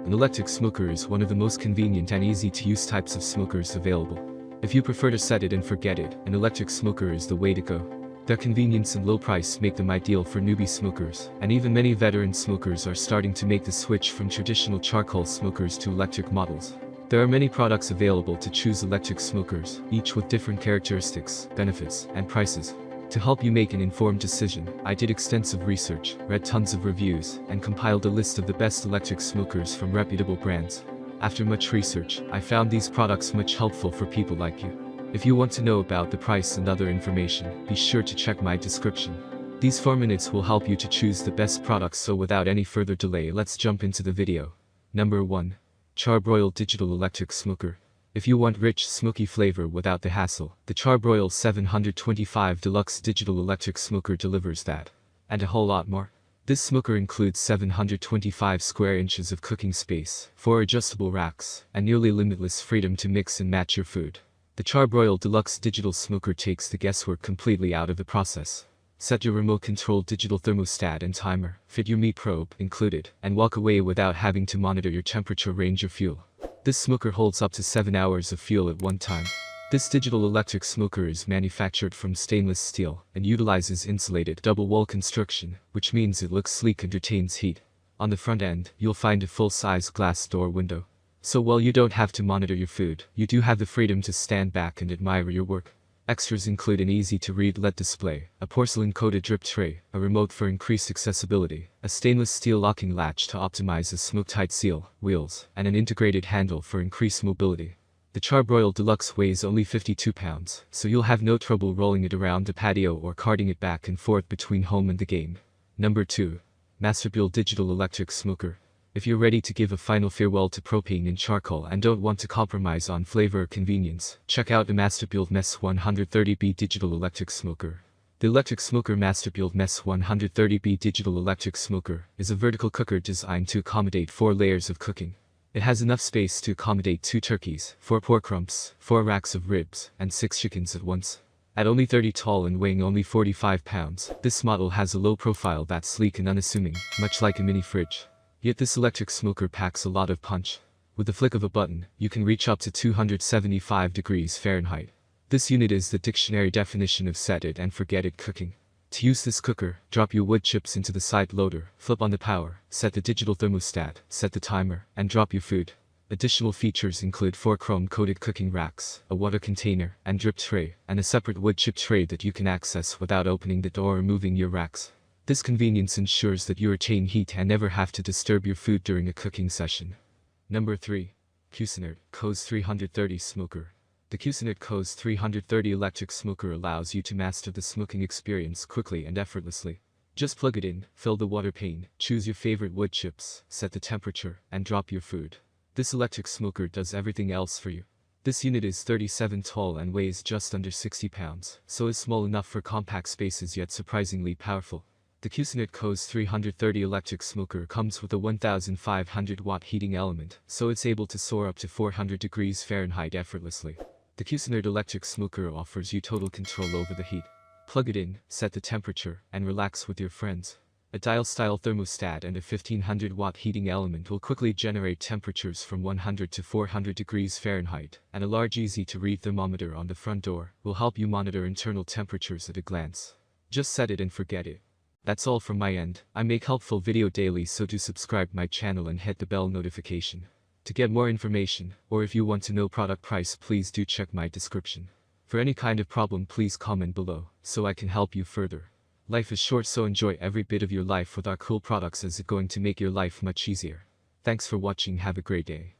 An electric smoker is one of the most convenient and easy to use types of smokers available. If you prefer to set it and forget it, an electric smoker is the way to go. Their convenience and low price make them ideal for newbie smokers, and even many veteran smokers are starting to make the switch from traditional charcoal smokers to electric models. There are many products available to choose electric smokers, each with different characteristics, benefits, and prices. To help you make an informed decision, I did extensive research, read tons of reviews, and compiled a list of the best electric smokers from reputable brands. After much research, I found these products much helpful for people like you. If you want to know about the price and other information, be sure to check my description. These 4 minutes will help you to choose the best products, so without any further delay, let's jump into the video. Number 1. CharBroil Digital Electric Smoker. If you want rich, smoky flavor without the hassle, the CharBroil 725 Deluxe Digital Electric Smoker delivers that. And a whole lot more. This smoker includes 725 square inches of cooking space, 4 adjustable racks, and nearly limitless freedom to mix and match your food. The CharBroil Deluxe Digital Smoker takes the guesswork completely out of the process. Set your remote-controlled digital thermostat and timer, fit your meat probe included, and walk away without having to monitor your temperature, range, or fuel. This smoker holds up to 7 hours of fuel at one time. This digital electric smoker is manufactured from stainless steel and utilizes insulated double-wall construction, which means it looks sleek and retains heat. On the front end, you'll find a full-size glass door window. So while you don't have to monitor your food, you do have the freedom to stand back and admire your work. Extras include an easy-to-read LED display, a porcelain-coated drip tray, a remote for increased accessibility, a stainless steel locking latch to optimize a smoke-tight seal, wheels, and an integrated handle for increased mobility. The CharBroil Deluxe weighs only 52 pounds, so you'll have no trouble rolling it around the patio or carting it back and forth between home and the game. Number 2. CharBroil Digital Electric Smoker. If you're ready to give a final farewell to propane and charcoal and don't want to compromise on flavor or convenience, check out the CharBroil MES 130B Digital Electric Smoker. The electric smoker CharBroil MES 130B Digital Electric Smoker is a vertical cooker designed to accommodate 4 layers of cooking. It has enough space to accommodate 2 turkeys, 4 pork rumps, 4 racks of ribs, and 6 chickens at once. At only 30 tall and weighing only 45 pounds, this model has a low profile that's sleek and unassuming, much like a mini fridge. Yet this electric smoker packs a lot of punch. With the flick of a button, you can reach up to 275 degrees Fahrenheit. This unit is the dictionary definition of set it and forget it cooking. To use this cooker, drop your wood chips into the side loader, flip on the power, set the digital thermostat, set the timer, and drop your food. Additional features include 4 chrome-coated cooking racks, a water container and drip tray, and a separate wood chip tray that you can access without opening the door or moving your racks. This convenience ensures that you retain heat and never have to disturb your food during a cooking session. Number 3. Kusiner COS 330 Smoker. The Kusiner COS 330 electric smoker allows you to master the smoking experience quickly and effortlessly. Just plug it in, fill the water pane, choose your favorite wood chips, set the temperature, and drop your food. This electric smoker does everything else for you. This unit is 37 tall and weighs just under 60 pounds, so is small enough for compact spaces yet surprisingly powerful. The Kusiner COS 330 electric smoker comes with a 1500 watt heating element, so it's able to soar up to 400 degrees Fahrenheit effortlessly. The Kusiner electric smoker offers you total control over the heat. Plug it in, set the temperature, and relax with your friends. A dial-style thermostat and a 1500 watt heating element will quickly generate temperatures from 100 to 400 degrees Fahrenheit, and a large easy-to-read thermometer on the front door will help you monitor internal temperatures at a glance. Just set it and forget it. That's all from my end. I make helpful video daily, so do subscribe my channel and hit the bell notification. To get more information, or if you want to know product price, please do check my description. For any kind of problem, please comment below, so I can help you further. Life is short, so enjoy every bit of your life with our cool products, as it's going to make your life much easier. Thanks for watching, have a great day.